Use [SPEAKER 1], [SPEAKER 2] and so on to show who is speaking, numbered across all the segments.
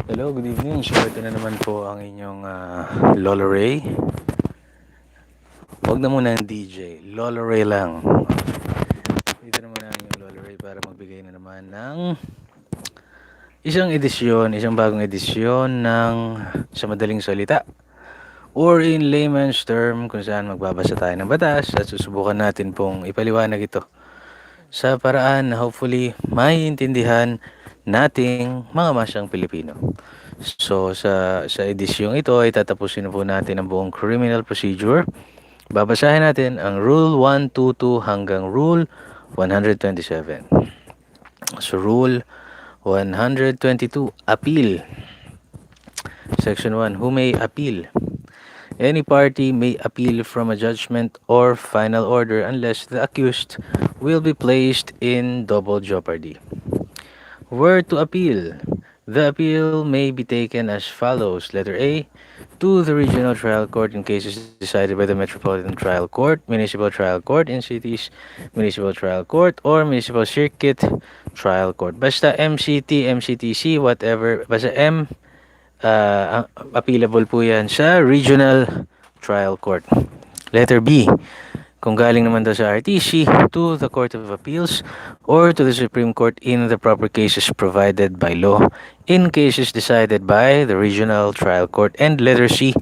[SPEAKER 1] Hello, good evening. So ito na naman po ang inyong Lola Ray. Huwag na muna ang DJ, Lola Ray lang. Dito naman ang inyong Lola Ray para magbigay na naman ng isang bagong edisyon ng sa madaling salita or in layman's term kung saan magbabasa tayo ng batas at susubukan natin pong ipaliwanag ito sa paraan na hopefully maiintindihan nating mga masyang Pilipino. So sa edisyong ito ay tatapusin po natin ang buong criminal procedure. Babasahin natin ang Rule 122 hanggang Rule 127. So Rule 122, Appeal. Section 1, who may appeal? Any party may appeal from a judgment or final order unless the accused will be placed in double jeopardy. Where to appeal? The appeal may be taken as follows. Letter A, to the regional trial court in cases decided by the Metropolitan Trial Court, Municipal Trial Court in cities, Municipal Trial Court, or Municipal Circuit Trial Court. Basta MCT, MCTC, whatever. Basta M, appealable po yan sa Regional Trial Court. Letter B, kung galing naman daw sa RTC, to the Court of Appeals or to the Supreme Court in the proper cases provided by law in cases decided by the Regional Trial Court. And letter C,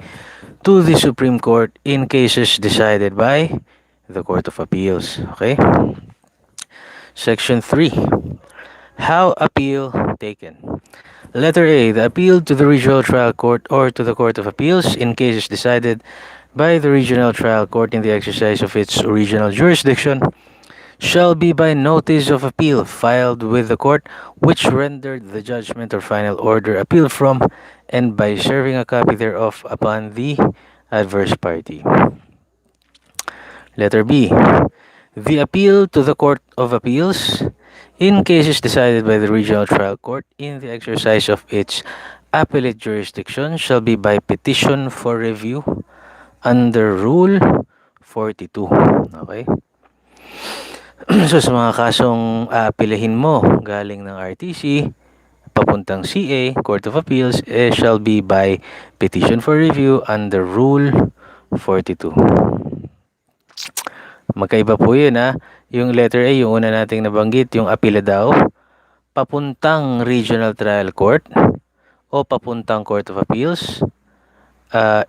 [SPEAKER 1] to the Supreme Court in cases decided by the Court of Appeals. Okay? Section 3. How appeal taken? Letter A, the appeal to the Regional Trial Court or to the Court of Appeals in cases decided by the Regional Trial Court in the exercise of its original jurisdiction shall be by notice of appeal filed with the court which rendered the judgment or final order appealed from, and by serving a copy thereof upon the adverse party. Letter B, the appeal to the Court of Appeals in cases decided by the Regional Trial Court in the exercise of its appellate jurisdiction shall be by petition for review under Rule 42. Okay? So sa mga kasong aapilahin mo galing ng RTC papuntang CA, Court of Appeals, shall be by petition for review under Rule 42. Magkaiba po yun ha. Yung letter A, yung una nating nabanggit, yung apila daw, papuntang Regional Trial Court o papuntang Court of Appeals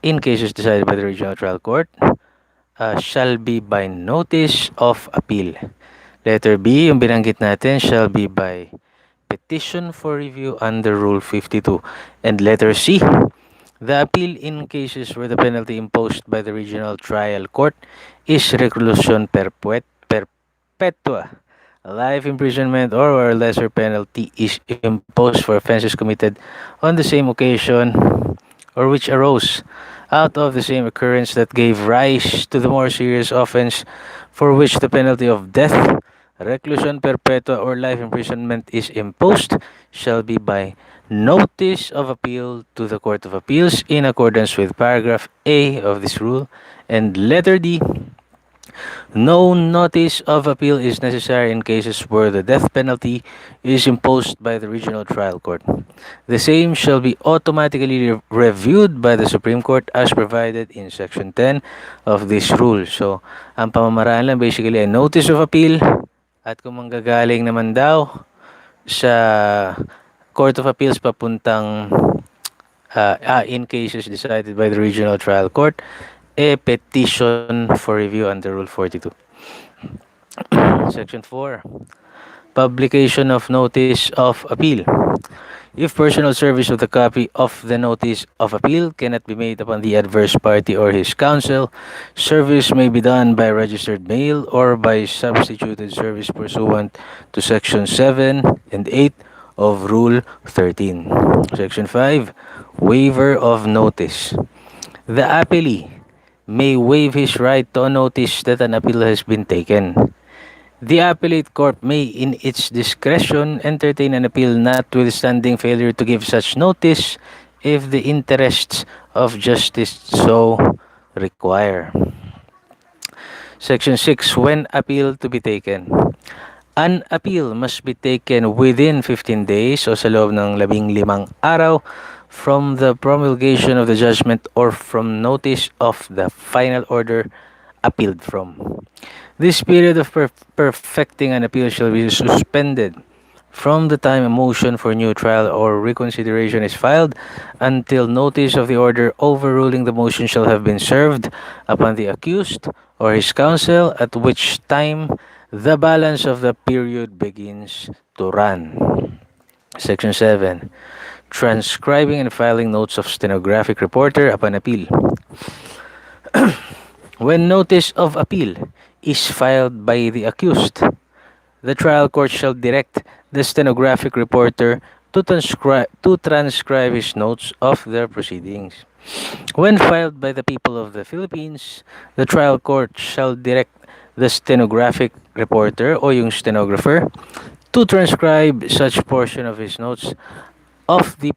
[SPEAKER 1] in cases decided by the Regional Trial Court shall be by notice of appeal. Letter B, yung binanggit natin, shall be by petition for review under Rule 52. And letter C, the appeal in cases where the penalty imposed by the Regional Trial Court is reclusion perpetua, life imprisonment, or where a lesser penalty is imposed for offenses committed on the same occasion or which arose out of the same occurrence that gave rise to the more serious offense for which the penalty of death, reclusion perpetua, or life imprisonment is imposed shall be by notice of appeal to the Court of Appeals in accordance with paragraph A of this rule. And letter D, no notice of appeal is necessary in cases where the death penalty is imposed by the Regional Trial Court. The same shall be automatically reviewed by the Supreme Court as provided in Section 10 of this rule. So, ang pamamaraan lang basically ay notice of appeal, at kung manggagaling naman daw sa Court of Appeals papuntang in cases decided by the Regional Trial Court, petition for review under Rule 42. Section 4. Publication of notice of appeal. If personal service of the copy of the notice of appeal cannot be made upon the adverse party or his counsel, service may be done by registered mail or by substituted service pursuant to Section 7 and 8 of Rule 13. Section 5. Waiver of notice. The appellee may waive his right to a notice that an appeal has been taken. The appellate court may, in its discretion, entertain an appeal notwithstanding failure to give such notice if the interests of justice so require. Section 6. When appeal to be taken. An appeal must be taken within 15 days o sa loob ng 15 araw from the promulgation of the judgment or from notice of the final order appealed from. This period of perfecting an appeal shall be suspended from the time a motion for new trial or reconsideration is filed until notice of the order overruling the motion shall have been served upon the accused or his counsel, at which time the balance of the period begins to run. Section 7. Transcribing and filing notes of stenographic reporter upon appeal. When notice of appeal is filed by the accused, the trial court shall direct the stenographic reporter to transcribe his notes of their proceedings. When filed by the people of the Philippines, the trial court shall direct the stenographic reporter o yung stenographer to transcribe such portion of his notes of the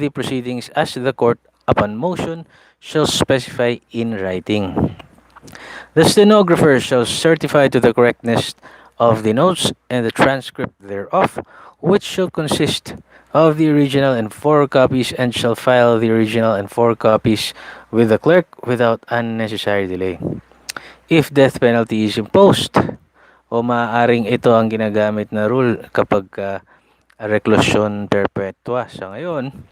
[SPEAKER 1] proceedings as the court, upon motion, shall specify in writing. The stenographer shall certify to the correctness of the notes and the transcript thereof, which shall consist of the original and 4 copies, and shall file the original and 4 copies with the clerk without unnecessary delay. If death penalty is imposed, o maaaring ito ang ginagamit na rule kapag reclusion perpetua sa ngayon,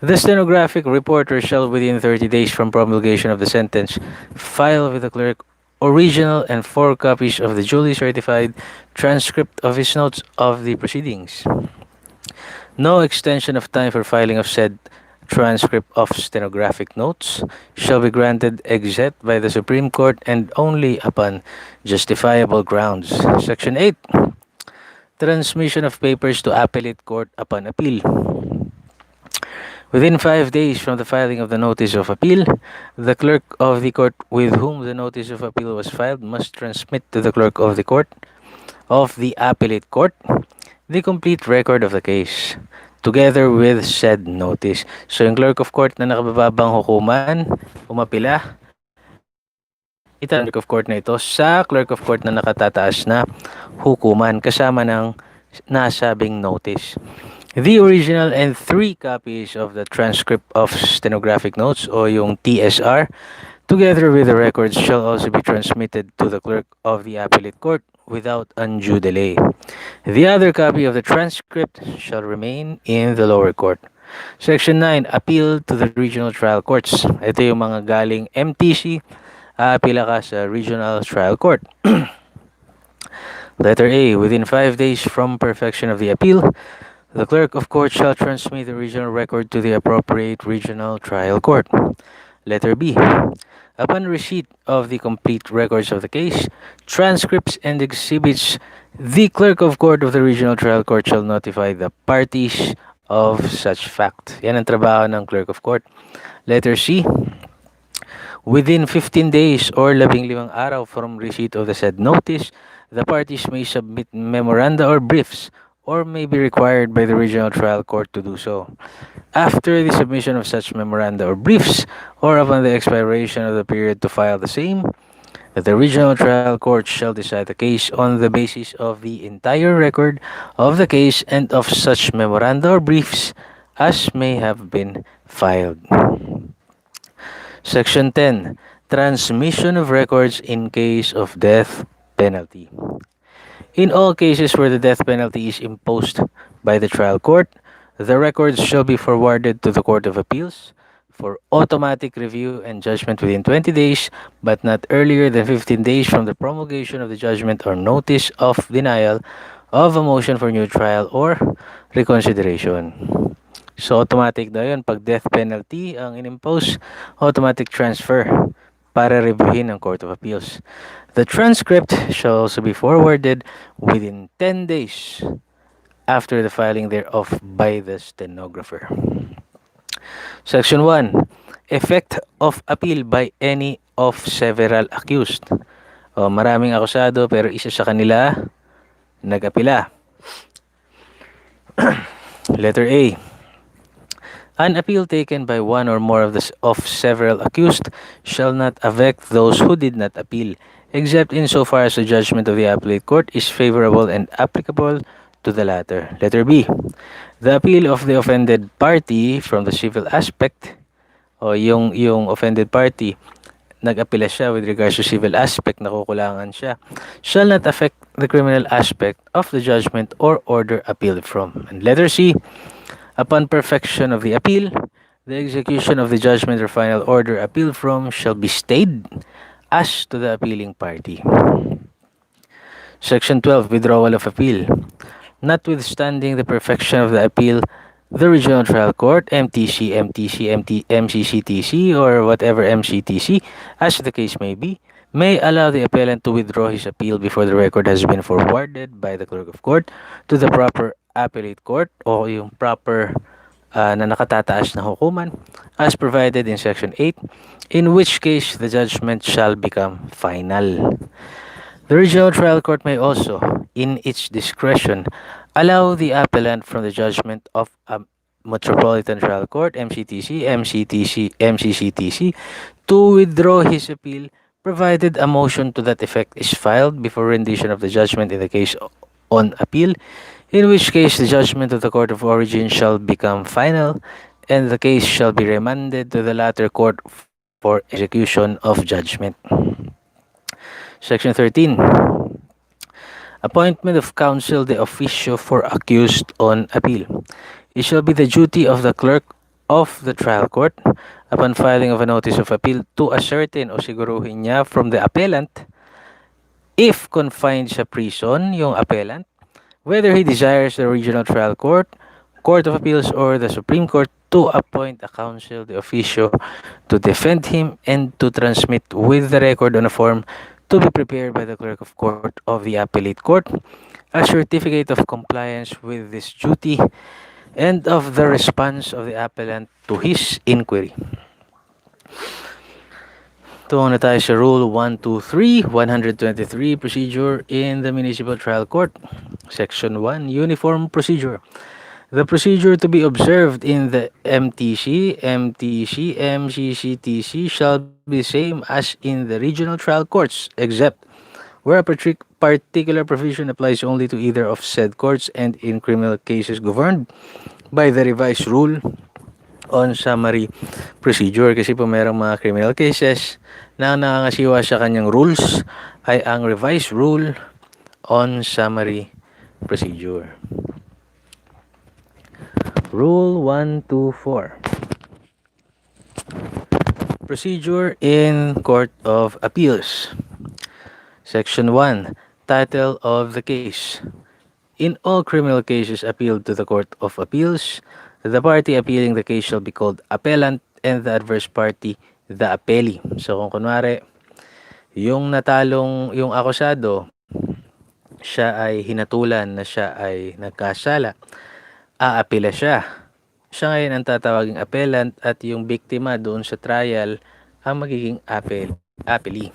[SPEAKER 1] the stenographic reporter shall within 30 days from promulgation of the sentence file with the clerk original and 4 copies of the duly certified transcript of his notes of the proceedings. No extension of time for filing of said transcript of stenographic notes shall be granted except by the Supreme Court and only upon justifiable grounds. Section 8. Transmission of papers to appellate court upon appeal. Within 5 days from the filing of the notice of appeal, the clerk of the court with whom the notice of appeal was filed must transmit to the clerk of the court of the appellate court the complete record of the case, together with said notice. So yung clerk of court na nakabababang hukuman, umapila, clerk of court na ito sa clerk of court na nakatataas na hukuman kasama ng nasabing notice. The original and 3 copies of the transcript of stenographic notes o yung TSR, together with the records, shall also be transmitted to the clerk of the appellate court without undue delay. The other copy of the transcript shall remain in the lower court. Section 9. Appeal to the regional trial courts. Ito yung mga galing MTC, aapila ka sa regional trial court. Letter A. Within 5 days from perfection of the appeal, the clerk of court shall transmit the original record to the appropriate regional trial court. Letter B. Upon receipt of the complete records of the case, transcripts and exhibits, the clerk of court of the regional trial court shall notify the parties of such fact. Yan ang trabaho ng clerk of court. Letter C. Within 15 days or 15 araw from receipt of the said notice, the parties may submit memoranda or briefs or may be required by the regional trial court to do so. After the submission of such memoranda or briefs, or upon the expiration of the period to file the same, the regional trial court shall decide the case on the basis of the entire record of the case and of such memoranda or briefs as may have been filed. Section 10. Transmission of records in case of death penalty. In all cases where the death penalty is imposed by the trial court, the records shall be forwarded to the Court of Appeals for automatic review and judgment within 20 days, but not earlier than 15 days from the promulgation of the judgment or notice of denial of a motion for new trial or reconsideration. So automatic daw yun. Pag death penalty ang inimpose, automatic transfer para reviewin ng Court of Appeals. The transcript shall also be forwarded within 10 days after the filing thereof by the stenographer. Section 1. Effect of appeal by any of several accused. Maraming akusado pero isa sa kanila nag-apila. Letter A. An appeal taken by one or more of several accused shall not affect those who did not appeal, except insofar as the judgment of the appellate court is favorable and applicable to the latter. Letter B. The appeal of the offended party from the civil aspect o yung offended party nag-apela siya with regards to civil aspect, nakukulangan siya, shall not affect the criminal aspect of the judgment or order appealed from. And letter C, upon perfection of the appeal, the execution of the judgment or final order appealed from shall be stayed as to the appealing party. Section 12, withdrawal of appeal. Notwithstanding the perfection of the appeal, the Regional Trial Court, MTC, MCCTC, or whatever MCTC, as the case may allow the appellant to withdraw his appeal before the record has been forwarded by the clerk of court to the proper appellate court o yung proper na nakatataas na hukuman as provided in Section 8, in which case the judgment shall become final. The Regional Trial Court may also, in its discretion, allow the appellant from the judgment of a Metropolitan Trial Court, MCCTC, to withdraw his appeal provided a motion to that effect is filed before rendition of the judgment in the case on appeal, in which case the judgment of the court of origin shall become final and the case shall be remanded to the latter court for execution of judgment. Section 13. Appointment of counsel de officio for accused on appeal. It shall be the duty of the clerk of the trial court upon filing of a notice of appeal to ascertain o siguruhin niya from the appellant if confined sa prison yung appellant, whether he desires the regional trial court, court of appeals, or the Supreme Court to appoint a counsel de officio to defend him and to transmit with the record on a form to be prepared by the clerk of court of the appellate court a certificate of compliance with this duty and of the response of the appellant to his inquiry. Tungo na tayo sa Rule 123, 123, Procedure in the Municipal Trial Court. Section 1, Uniform Procedure. The procedure to be observed in the MCCTC shall be the same as in the regional trial courts, except where a particular provision applies only to either of said courts and in criminal cases governed by the revised rule on summary procedure. Kasi po merong mga criminal cases na nangangasiwa sa kanyang rules ay ang revised rule on summary procedure. Rule 124. Procedure in Court of Appeals. Section 1. Title of the case. In all criminal cases appealed to the Court of Appeals, the party appealing the case shall be called appellant and the adverse party the appellee. So kung kunwari, yung natalong, yung akusado, siya ay hinatulan na siya ay nagkasala, aapela siya. Siya ngayon ang tatawaging appellant at yung biktima doon sa trial ang magiging appellee.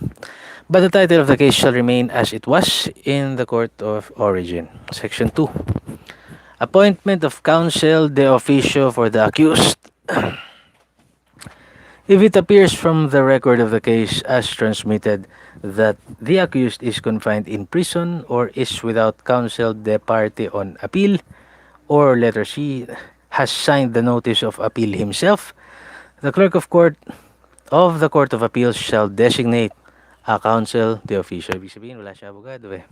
[SPEAKER 1] But the title of the case shall remain as it was in the court of origin. Section 2. Appointment of counsel de officio for the accused. If it appears from the record of the case as transmitted that the accused is confined in prison or is without counsel de parte on appeal, or letter C, has signed the notice of appeal himself, the clerk of court of the Court of Appeals shall designate a counsel de officio. Ibig sabihin, wala siya abogado eh.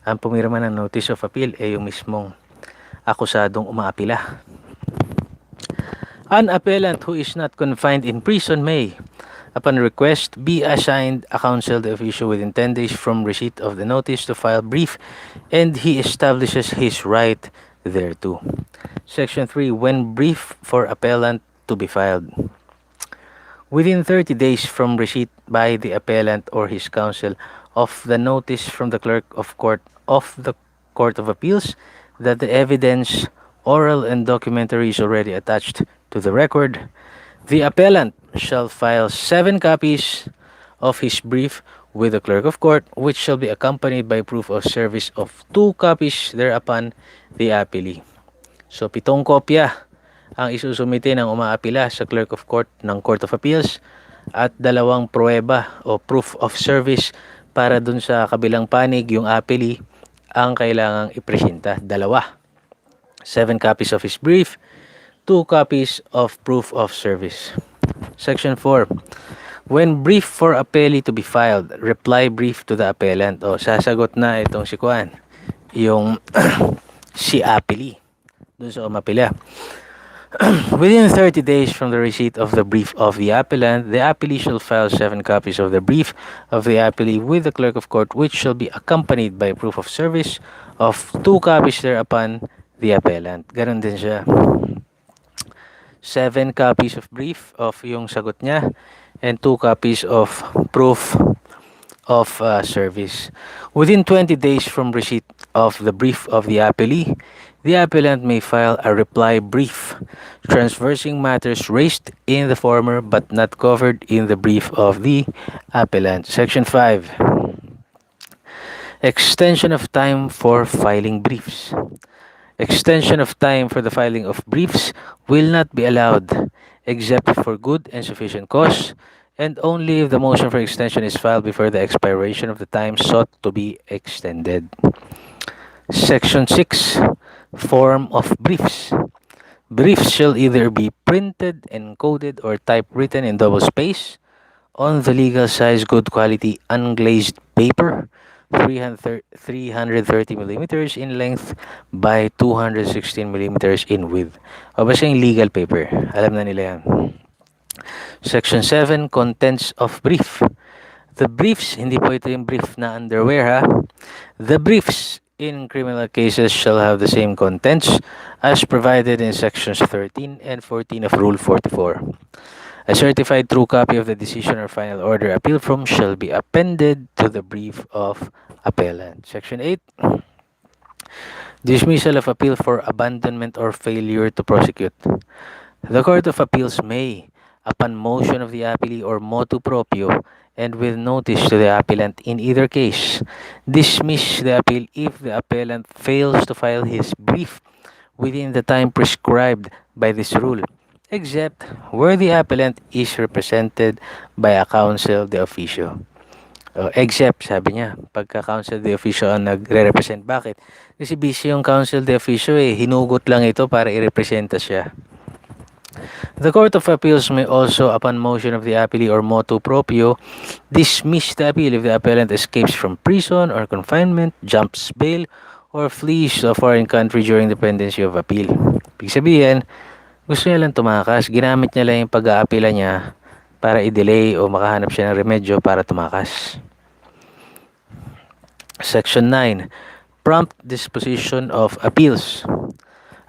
[SPEAKER 1] Ang pumirma ng notice of appeal ay yung mismong akusadong umaapila. An appellant who is not confined in prison may, upon request, be assigned a counsel de officio within 10 days from receipt of the notice to file brief, and he establishes his right thereto. Section 3. When brief for appellant to be filed. Within 30 days from receipt by the appellant or his counsel of the notice from the clerk of court of the Court of Appeals that the evidence, oral and documentary, is already attached to the record, the appellant shall file 7 copies of his brief with the clerk of court, which shall be accompanied by proof of service of 2 copies thereupon the appellee. So 7 kopya ang isusumite ng umaapila sa clerk of court ng Court of Appeals at 2 pruweba o proof of service para dun sa kabilang panig, yung appellee, ang kailangang ipresenta. 2. 7 copies of his brief, 2 copies of proof of service. Section 4. When brief for appellee to be filed, reply brief to the appellant. O, sasagot na itong si Kuan, yung si appellee, dun sa umapila. Within 30 days from the receipt of the brief of the appellant, the appellee shall file 7 copies of the brief of the appellee with the clerk of court, which shall be accompanied by proof of service of 2 copies thereupon the appellant. Ganon din siya. 7 copies of brief of yung sagot niya and 2 copies of proof of service. Within 20 days from receipt of the brief of the appellee, the appellant may file a reply brief transversing matters raised in the former but not covered in the brief of the appellant. Section 5. Extension of time for filing briefs. Extension of time for the filing of briefs will not be allowed except for good and sufficient cause, and only if the motion for extension is filed before the expiration of the time sought to be extended. Section 6. Form of briefs. Briefs shall either be printed, encoded, or typewritten in double space on the legal size, good quality, unglazed paper, 330 millimeters in length by 216 millimeters in width. O basta yung legal paper. Alam na nila yan. Section 7. Contents of brief. The briefs, hindi po ito yung brief na underwear ha. The briefs in criminal cases shall have the same contents as provided in sections 13 and 14 of Rule 44. A certified true copy of the decision or final order appealed from shall be appended to the brief of appellant. Section 8. Dismissal of appeal for abandonment or failure to prosecute. The Court of Appeals may, upon motion of the appellee or motu proprio, and with notice to the appellant in either case, dismiss the appeal if the appellant fails to file his brief within the time prescribed by this rule, except where the appellant is represented by a counsel de officio. Except, sabi niya, pagka counsel de officio ang nagre-represent. Bakit? Kasi busy yung counsel de officio hinugot lang ito para i-representa siya. The Court of Appeals may also, upon motion of the appellee or motu proprio, dismiss the appeal if the appellant escapes from prison or confinement, jumps bail, or flees to a foreign country during the pendency of appeal. Ibig sabihin, gusto niya lang tumakas, ginamit niya lang yung pag-aapila niya para i-delay o makahanap siya ng remedyo para tumakas. Section 9. Prompt disposition of appeals.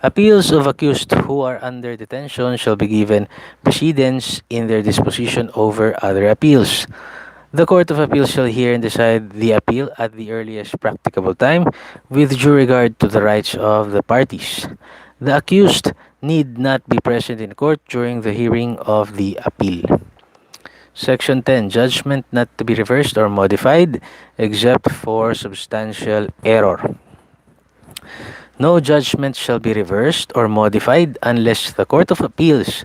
[SPEAKER 1] Appeals of accused who are under detention shall be given precedence in their disposition over other appeals. The Court of Appeals shall hear and decide the appeal at the earliest practicable time with due regard to the rights of the parties. The accused need not be present in court during the hearing of the appeal. Section 10. Judgment not to be reversed or modified except for substantial error. No judgment shall be reversed or modified unless the Court of Appeals,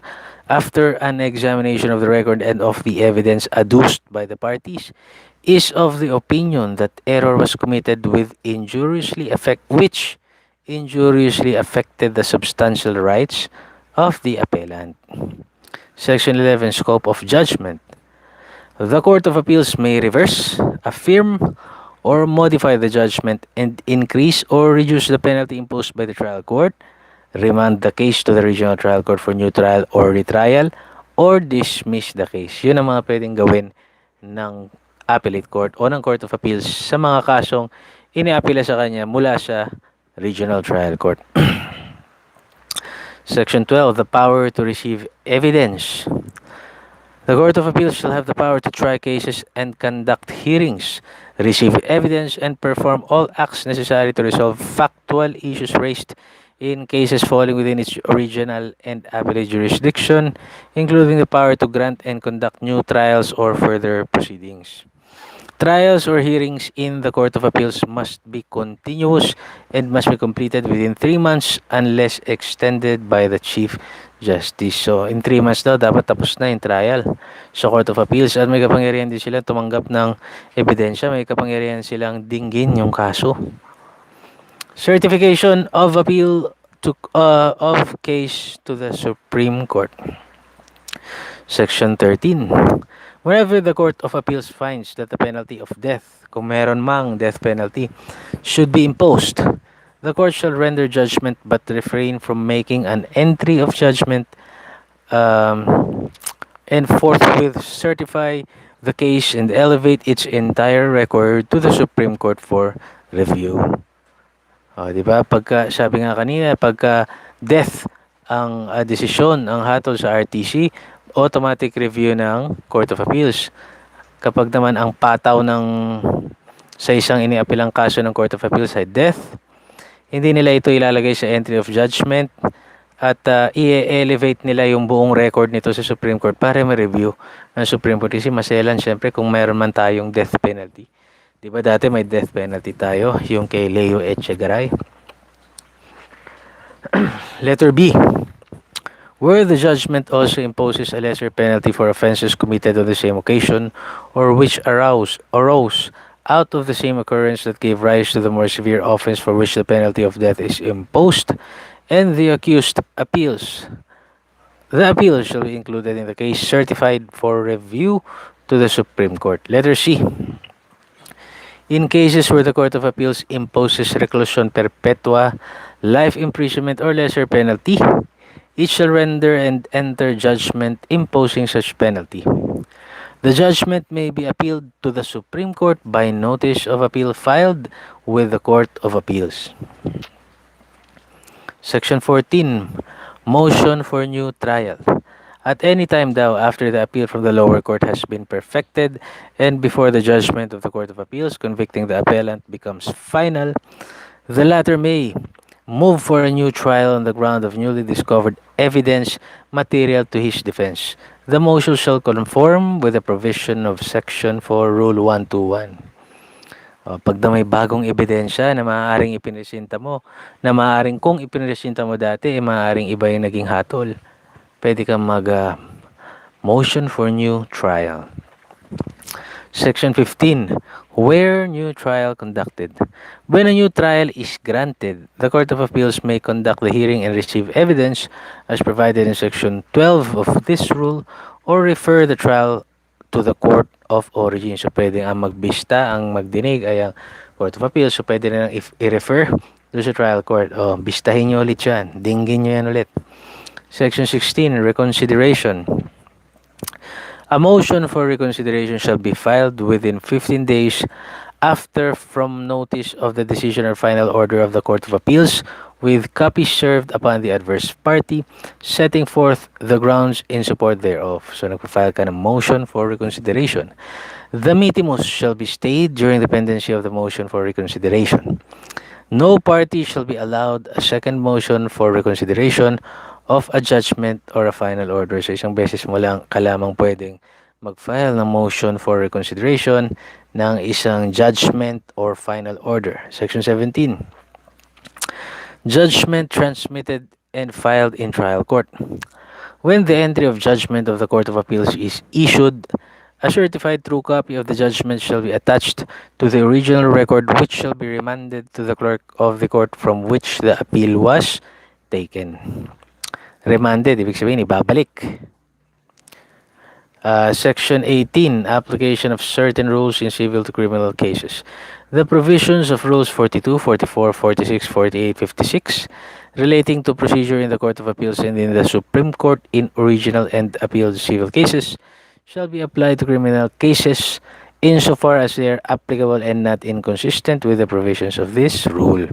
[SPEAKER 1] after an examination of the record and of the evidence adduced by the parties, is of the opinion that error was committed which injuriously affected the substantial rights of the appellant. Section 11. Scope of judgment. The Court of Appeals may reverse, affirm, or modify the judgment and increase or reduce the penalty imposed by the trial court, remand the case to the regional trial court for new trial or retrial, or dismiss the case. Yun ang mga pwedeng gawin ng appellate court o ng Court of Appeals sa mga kasong iniapila sa kanya mula sa regional trial court. Section 12. The power to receive evidence. The Court of Appeals shall have the power to try cases and conduct hearings, receive evidence, and perform all acts necessary to resolve factual issues raised in cases falling within its original and appellate jurisdiction, including the power to grant and conduct new trials or further proceedings. Trials or hearings in the Court of Appeals must be continuous and must be completed within 3 months unless extended by the Chief Justice. So, in 3 months daw, dapat tapos na yung trial sa Court of Appeals at may kapangyarihan din sila tumanggap ng ebidensya, may kapangyarihan silang dinggin yung kaso. Certification of appeal of case to the Supreme Court. Section 13. Whenever the Court of Appeals finds that the penalty of death, kung meron mang death penalty, should be imposed, the court shall render judgment but refrain from making an entry of judgment and forthwith certify the case and elevate its entire record to the Supreme Court for review. Di ba? Pagka, sabi nga kanina, pagka death ang desisyon, ang hatol sa RTC, automatic review ng Court of Appeals. Kapag naman ang pataw ng sa isang iniapilang kaso ng Court of Appeals ay death, hindi nila ito ilalagay sa entry of judgment at i-elevate nila yung buong record nito sa Supreme Court para ma-review ng Supreme Court. Kasi maselan syempre kung meron man tayong death penalty. Di ba dati may death penalty tayo, yung kay Leo Echegaray. Letter B. Where the judgment also imposes a lesser penalty for offenses committed on the same occasion or which arose out of the same occurrence that gave rise to the more severe offense for which the penalty of death is imposed, and the accused appeals, the appeal shall be included in the case certified for review to the Supreme Court. Letter C. In cases where the Court of Appeals imposes reclusion perpetua, life imprisonment, or lesser penalty, it shall render and enter judgment imposing such penalty. The judgment may be appealed to the Supreme Court by notice of appeal filed with the Court of Appeals. Section 14. Motion for new trial. At any time daw after the appeal from the lower court has been perfected and before the judgment of the Court of Appeals convicting the appellant becomes final, the latter may move for a new trial on the ground of newly discovered evidence material to his defense. The motion shall conform with the provision of Section 4 Rule 121. Pag na may bagong ebidensya na maaaring ipinresinta mo, na maaaring kung ipinresinta mo dati, maaaring iba yung naging hatol, pwede kang motion for new trial. Section 15. Where new trial conducted. When a new trial is granted, the Court of Appeals may conduct the hearing and receive evidence as provided in Section 12 of this rule or refer the trial to the Court of Origin. So, pwede ang magbista, ang magdinig ay ang Court of Appeals. So, pwede na i-refer doon sa trial court. Bistahin nyo ulit yan. Dinggin nyo yan ulit. Section 16. Reconsideration. A motion for reconsideration shall be filed within 15 days after from notice of the decision or final order of the Court of Appeals with copies served upon the adverse party, setting forth the grounds in support thereof. So, nagpa-file ka ng motion for reconsideration. The mitimus shall be stayed during the pendency of the motion for reconsideration. No party shall be allowed a second motion for reconsideration of a judgment or a final order. So, isang beses mo lang kalamang pwedeng mag-file ng motion for reconsideration ng isang judgment or final order. Section 17. Judgment transmitted and filed in trial court. When the entry of judgment of the Court of Appeals is issued, a certified true copy of the judgment shall be attached to the original record, which shall be remanded to the clerk of the court from which the appeal was taken. Remanded, ibig sabihin, ibabalik. Section 18, application of certain rules in civil to criminal cases. The provisions of Rules 42, 44, 46, 48, 56 relating to procedure in the Court of Appeals and in the Supreme Court in original and appealed civil cases shall be applied to criminal cases insofar as they are applicable and not inconsistent with the provisions of this rule.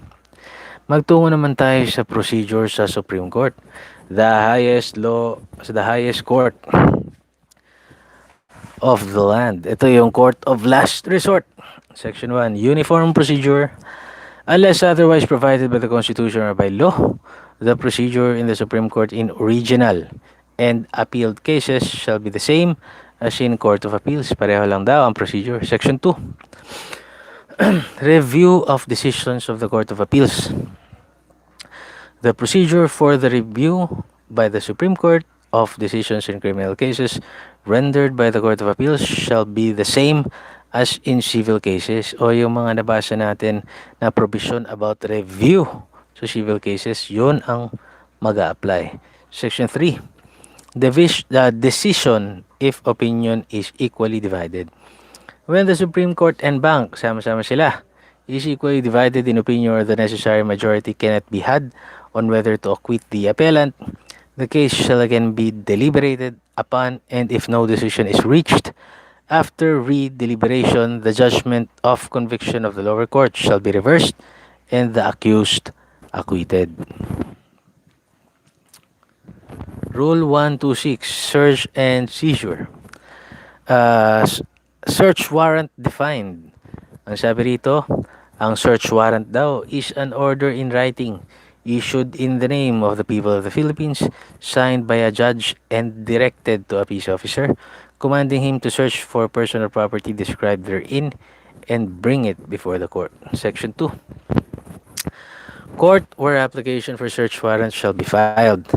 [SPEAKER 1] Magtungo naman tayo sa procedure sa Supreme Court. The highest court of the land. Ito yung court of last resort. Section 1. Uniform procedure. Unless otherwise provided by the Constitution or by law, the procedure in the Supreme Court in original and appealed cases shall be the same as in Court of Appeals. Pareho lang daw ang procedure. Section 2. Review of decisions of the Court of Appeals. The procedure for the review by the Supreme Court of decisions in criminal cases rendered by the Court of Appeals shall be the same as in civil cases, o yung mga nabasa natin na provision about review sa civil cases, yun ang mag-a-apply. Section 3. The decision if opinion is equally divided. When the Supreme Court and Bank, sama-sama sila, is equally divided in opinion or the necessary majority cannot be had on whether to acquit the appellant, the case shall again be deliberated upon, and if no decision is reached, after re-deliberation, the judgment of conviction of the lower court shall be reversed and the accused acquitted. Rule 126, Search and Seizure. Search warrant defined. Ang sabi rito, ang search warrant daw is an order in writing issued in the name of the people of the Philippines, signed by a judge and directed to a peace officer, commanding him to search for personal property described therein and bring it before the court. Section 2. Court where application for search warrant shall be filed.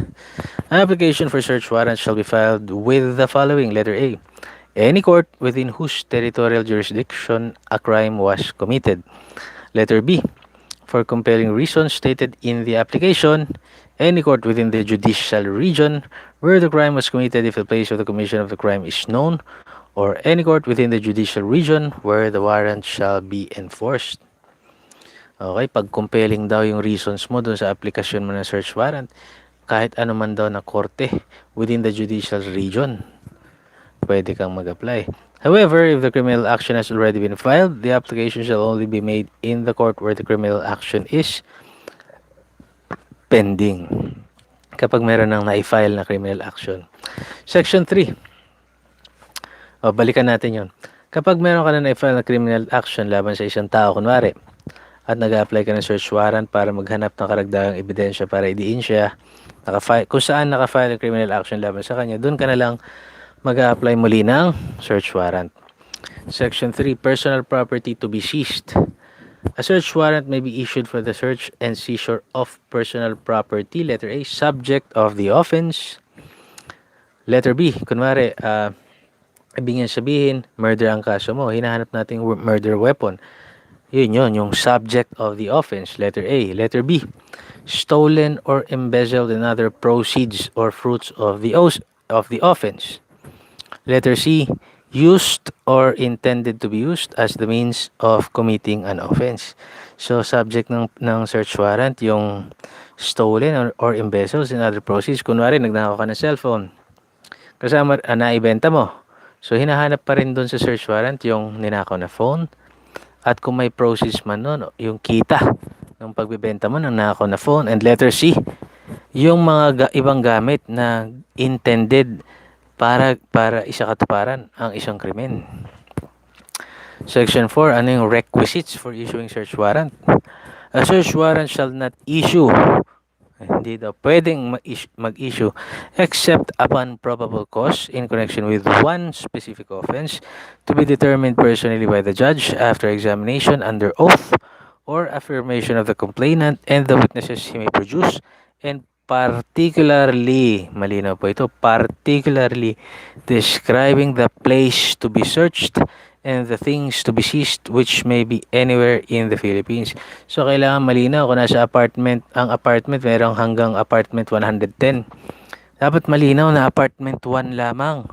[SPEAKER 1] Application for search warrant shall be filed with the following. Letter A. Any court within whose territorial jurisdiction a crime was committed. Letter B. For compelling reasons stated in the application, any court within the judicial region where the crime was committed if the place of the commission of the crime is known, or any court within the judicial region where the warrant shall be enforced. Okay, pag compelling daw yung reasons mo dun sa aplikasyon mo ng search warrant, kahit ano man daw na korte within the judicial region, pwede kang mag-apply. However, if the criminal action has already been filed, the application shall only be made in the court where the criminal action is pending. Kapag meron nang na-file na criminal action. Section 3. Balikan natin yon. Kapag meron ka na na-file na criminal action laban sa isang tao, kunwari, at nag-apply ka ng search warrant para maghanap ng karagdagang ebidensya para idiin siya, kung saan naka-file ang criminal action laban sa kanya, dun ka na lang mag-a-apply muli ng search warrant. Section 3. Personal property to be seized. A search warrant may be issued for the search and seizure of personal property. Letter A. Subject of the offense. Letter B. Kunwari, ibig sabihin, murder ang kaso mo. Hinahanap natin murder weapon. Yun, yung subject of the offense. Letter A. Letter B. Stolen or embezzled and other proceeds or fruits of the offense. Letter C. Used or intended to be used as the means of committing an offense. So, subject ng search warrant, yung stolen or embezzled and other proceeds. Kunwari, nagnakaw ka ng cellphone. Kasama, naibenta mo. So, hinahanap pa rin dun sa search warrant yung ninakaw na phone. At kung may proceeds man nun, yung kita ng pagbibenta mo ng ninakaw na phone. And letter C, yung mga ibang gamit na intended para isakatuparan ang isang krimen. Section 4, ano yung requisites for issuing search warrant? A search warrant shall not issue, hindi daw pwedeng mag-issue except upon probable cause in connection with one specific offense to be determined personally by the judge after examination under oath or affirmation of the complainant and the witnesses he may produce, and particularly, malinaw po ito, particularly describing the place to be searched and the things to be seized which may be anywhere in the Philippines. So, kailangan malinaw kung nasa apartment, ang apartment mayroong hanggang apartment 110. Dapat malinaw na apartment 1 lamang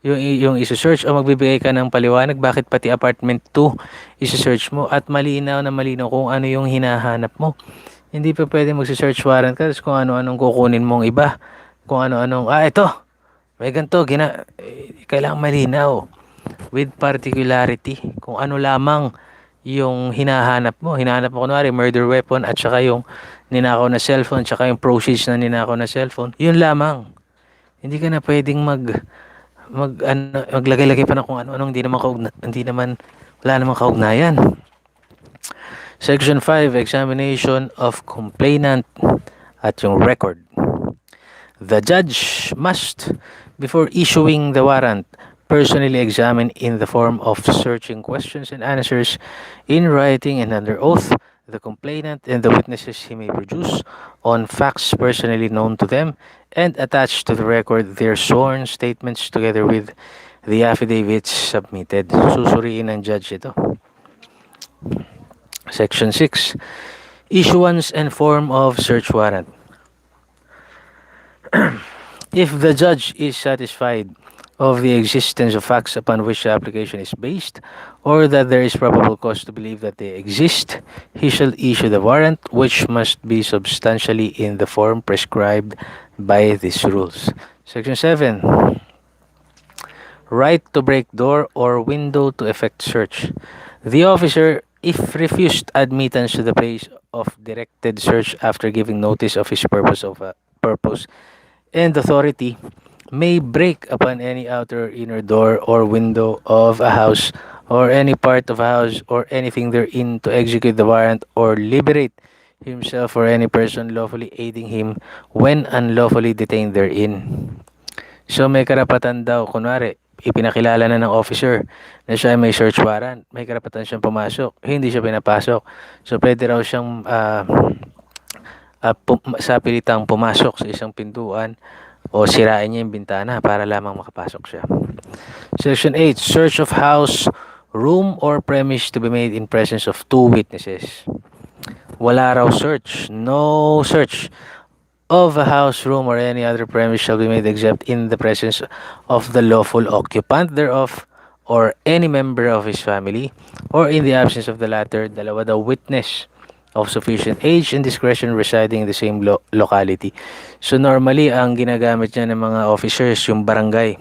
[SPEAKER 1] yung isa-search, o magbibigay ka ng paliwanag bakit pati apartment 2 isa-search mo, at malinaw na malinaw kung ano yung hinahanap mo. Hindi pa pwede magsi-search warrant ka kung ano-anong kukunin mong iba. Kung ano-anong, ito, may ganito, kailangan malinaw. With particularity, kung ano lamang yung hinahanap mo. Hinahanap mo kunwari, murder weapon, at saka yung ninakaw na cellphone, saka yung proceeds na ninakaw na cellphone. Yun lamang. Hindi ka na pwedeng maglagay-lagay pa na kung ano-anong wala namang kaugnayan. Section 5, examination of complainant at yung record. The judge must, before issuing the warrant, personally examine in the form of searching questions and answers in writing and under oath the complainant and the witnesses he may produce on facts personally known to them, and attach to the record their sworn statements together with the affidavits submitted. Susuriin ng judge ito. Section 6. Issuance and form of search warrant. If the judge is satisfied of the existence of facts upon which the application is based, or that there is probable cause to believe that they exist, he shall issue the warrant, which must be substantially in the form prescribed by these rules. Section 7. Right to break door or window to effect search. The officer, if refused admittance to the place of directed search after giving notice of his purpose and authority, may break upon any outer or inner door or window of a house or any part of a house or anything therein to execute the warrant or liberate himself or any person lawfully aiding him when unlawfully detained therein. So may karapatan daw, kunwari, ipinakilala na ng officer na siya may search warrant, may karapatan siyang pumasok, hindi siya pinapasok. So pwede raw siyang sa pilitang pumasok sa isang pintuan o sirain niya yung bintana para lamang makapasok siya. Section 8. Search of house, room, or premise to be made in presence of two witnesses. Wala raw search. No search of a house, room, or any other premise shall be made except in the presence of the lawful occupant thereof or any member of his family, or in the absence of the latter, dalawa daw witness of sufficient age and discretion residing in the same locality. So normally, ang ginagamit niya ng mga officers, yung barangay.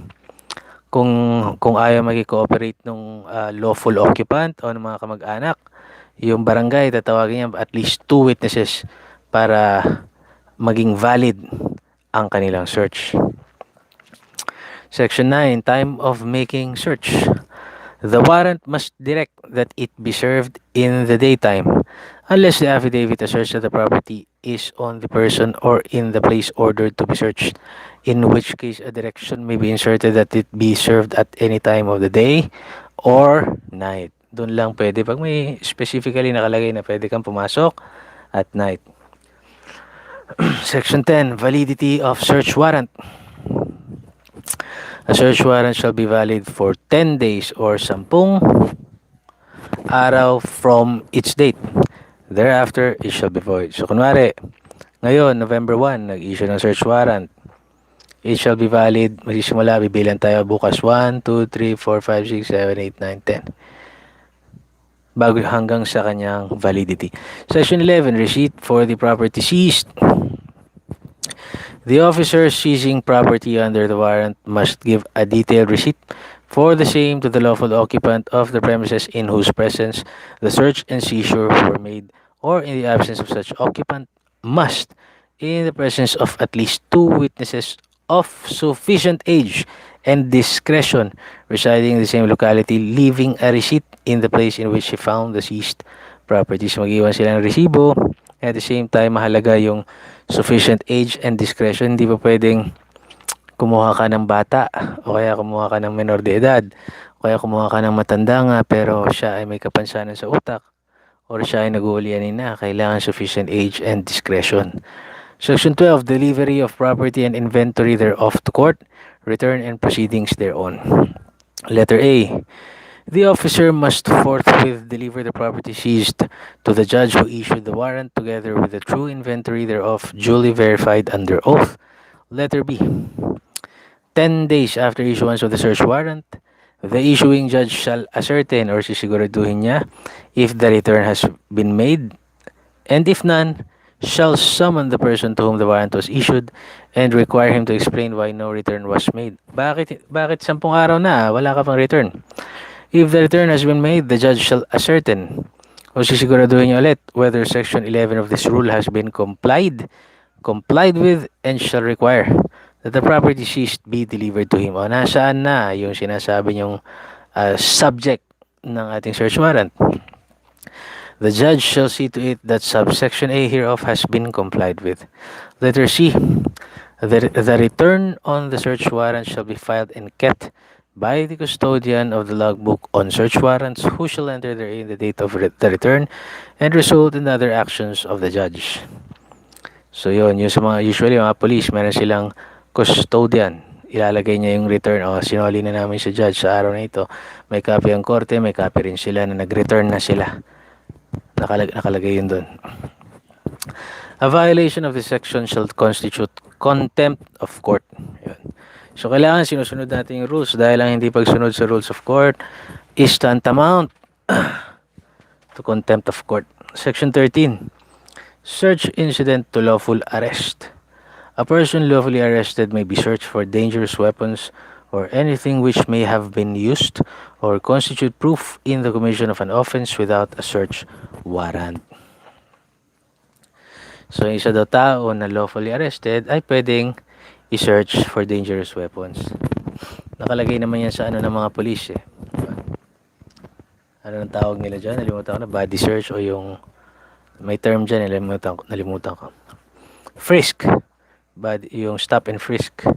[SPEAKER 1] Kung ayaw mag-cooperate ng lawful occupant o ng mga kamag-anak, yung barangay, tatawagin niya at least two witnesses para maging valid ang kanilang search. Section 9. Time of making search. The warrant must direct that it be served in the daytime, unless the affidavit asserts that the property is on the person or in the place ordered to be searched, in which case a direction may be inserted that it be served at any time of the day or night. Doon lang pwede pag may specifically nakalagay na pwede kang pumasok at night. Section 10. Validity of search warrant. A search warrant shall be valid for 10 days or 10 araw from its date. Thereafter, it shall be void. So, kunwari, ngayon, November 1, nag-issue ng search warrant. It shall be valid, magsisimula, bibilan tayo bukas 1, 2, 3, 4, 5, 6, 7, 8, 9, 10. Bago hanggang sa kanyang validity. Section 11, receipt for the property seized. The officer seizing property under the warrant must give a detailed receipt for the same to the lawful occupant of the premises in whose presence the search and seizure were made, or in the absence of such occupant, must, in the presence of at least two witnesses of sufficient age and discretion residing in the same locality, leaving a receipt in the place in which he found the seized properties. Mag-iwan sila ng resibo. At the same time, mahalaga yung sufficient age and discretion. Hindi pa pwedeng kumuha ka ng bata o kaya kumuha ka ng menor de edad o kaya kumuha ka ng matanda nga pero siya ay may kapansanan sa utak or siya ay nag-uulianin na. Kailangan sufficient age and discretion. Section 12. Delivery of property and inventory thereof to court, return and proceedings thereon. Letter A. The officer must forthwith deliver the property seized to the judge who issued the warrant, together with the true inventory thereof, duly verified under oath. Letter B. 10 days after issuance of the search warrant, the issuing judge shall ascertain or sisiguraduhin niya if the return has been made, and if none, shall summon the person to whom the warrant was issued and require him to explain why no return was made. Bakit 10 araw na, wala ka pang return? If the return has been made, the judge shall ascertain o sisiguraduhin niya ulit whether Section 11 of this rule has been complied with, and shall require that the property seized be delivered to him. O nasaan na yung sinasabi niyong subject ng ating search warrant? The judge shall see to it that subsection A hereof has been complied with. Letter C. The return on the search warrant shall be filed and kept by the custodian of the logbook on search warrants, who shall enter therein the date of the return and result in the other actions of the judge. So yun, yung sa mga, usually mga police, meron silang custodian. Ilalagay niya yung return. O, sinuli na namin sa judge sa araw na ito. May copy ang korte, may copy rin sila na nag-return na sila. Nakalagay yun doon. A violation of this section shall constitute contempt of court. Yun. So, kailangan sinusunod natin yung rules dahil ang hindi pagsunod sa rules of court is tantamount to contempt of court. Section 13. Search incident to lawful arrest. A person lawfully arrested may be searched for dangerous weapons or anything which may have been used or constitute proof in the commission of an offense without a search warrant. So, yung isa daw tao na lawfully arrested ay pwedeng i-search for dangerous weapons. Nakalagay naman yan sa ano ng mga police eh. Ano ang tawag nila dyan? Nalimutan ko na. Body search o yung may term dyan. Nalimutan ko. Frisk. Yung stop and frisk.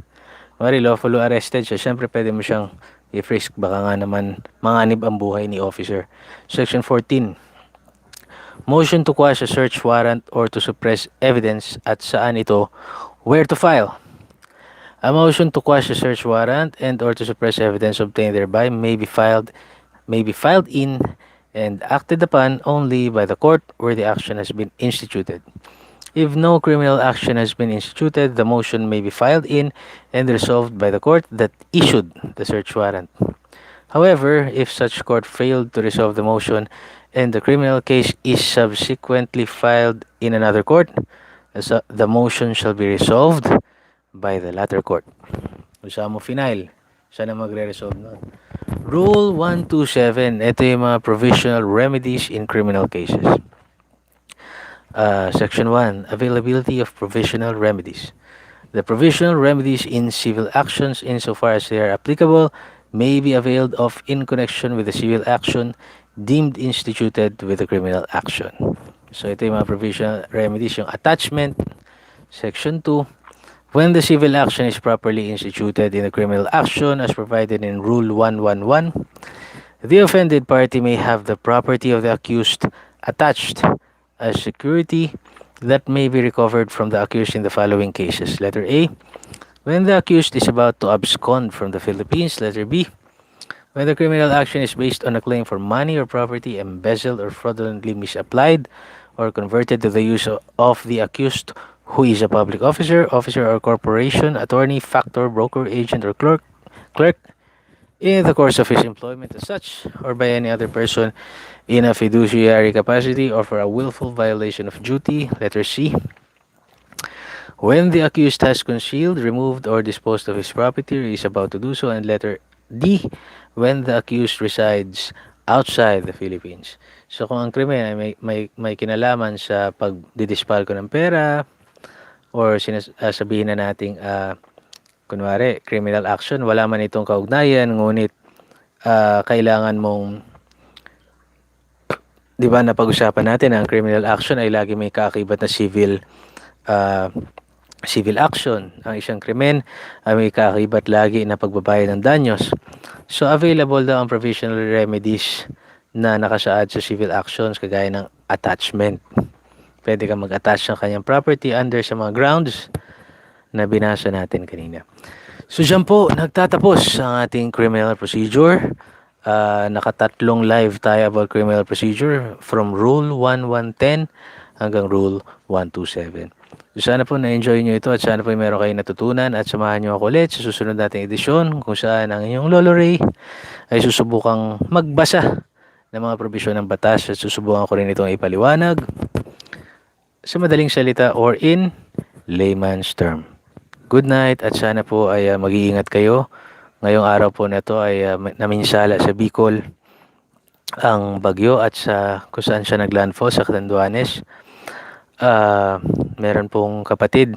[SPEAKER 1] Mari lawfully arrested siya. Siyempre pwede mo siyang i-frisk. Baka nga naman manganib ang buhay ni officer. Section 14. Motion to quash a search warrant or to suppress evidence at saan ito, where to file. A motion to quash a search warrant and or to suppress evidence obtained thereby may be filed in and acted upon only by the court where the action has been instituted. If no criminal action has been instituted, the motion may be filed in and resolved by the court that issued the search warrant. However, if such court failed to resolve the motion and the criminal case is subsequently filed in another court, the motion shall be resolved by the latter court. Kung saan mo final, siya na magre-resolve nun. Rule 127, ito yung mga provisional remedies in criminal cases. Section 1, availability of provisional remedies. The provisional remedies in civil actions, insofar as they are applicable, may be availed of in connection with the civil action deemed instituted with the criminal action. So ito yung mga provisional remedies, yung attachment. Section 2, when the civil action is properly instituted in the criminal action as provided in Rule 111, the offended party may have the property of the accused attached as security that may be recovered from the accused in the following cases. Letter A, when the accused is about to abscond from the Philippines. Letter B, when the criminal action is based on a claim for money or property embezzled or fraudulently misapplied or converted to the use of the accused, who is a public officer or corporation, attorney, factor, broker, agent, or clerk in the course of his employment as such, or by any other person in a fiduciary capacity or for a willful violation of duty. Letter C, when the accused has concealed, removed, or disposed of his property or is about to do so. And letter D, when the accused resides outside the Philippines. So kung ang krimen ay may kinalaman sa pagdidispal ko ng pera or sabihin na nating kunwari criminal action, wala man itong kaugnayan, ngunit kailangan mong, di ba napag-usapan natin ang criminal action ay lagi may kaakibat na civil action. Ang isang krimen ay may kaakibat lagi na pagbabayad ng danyos. So available daw ang provisional remedies na nakasaad sa civil actions kagaya ng attachment. Pwede kang mag-attach ng kanyang property under sa mga grounds na binasa natin kanina. So dyan po nagtatapos ang ating criminal procedure. Nakatatlong live tayo about criminal procedure from Rule 1110 hanggang Rule 127. So sana po na-enjoy nyo ito at sana po meron kayong natutunan at samahan nyo ako ulit sa susunod nating edisyon kung saan ang inyong Lolo Ray ay susubukang magbasa ng mga probisyon ng batas at susubukan ko rin itong ipaliwanag sa madaling salita or in layman's term. Good night at sana po ay mag-iingat kayo. Ngayong araw po na ito ay naminsala sa Bicol ang bagyo at sa kung saan siya naglandfall sa Catanduanes. Meron pong kapatid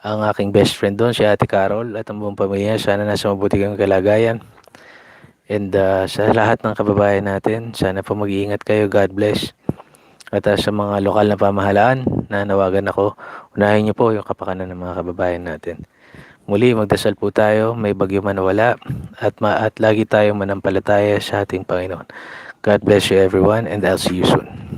[SPEAKER 1] ang aking best friend doon, si Ate Carol at ang buong pamilya. Sana nasa mabuti kang kalagayan. And sa lahat ng kababayan natin, sana po mag-iingat kayo. God bless. At sa mga lokal na pamahalaan na nawagan ako, unahin niyo po yung kapakanan ng mga kababayan natin. Muli, magdasal po tayo, may bagyo man o wala, at lagi tayong manampalataya sa ating Panginoon. God bless you everyone, and I'll see you soon.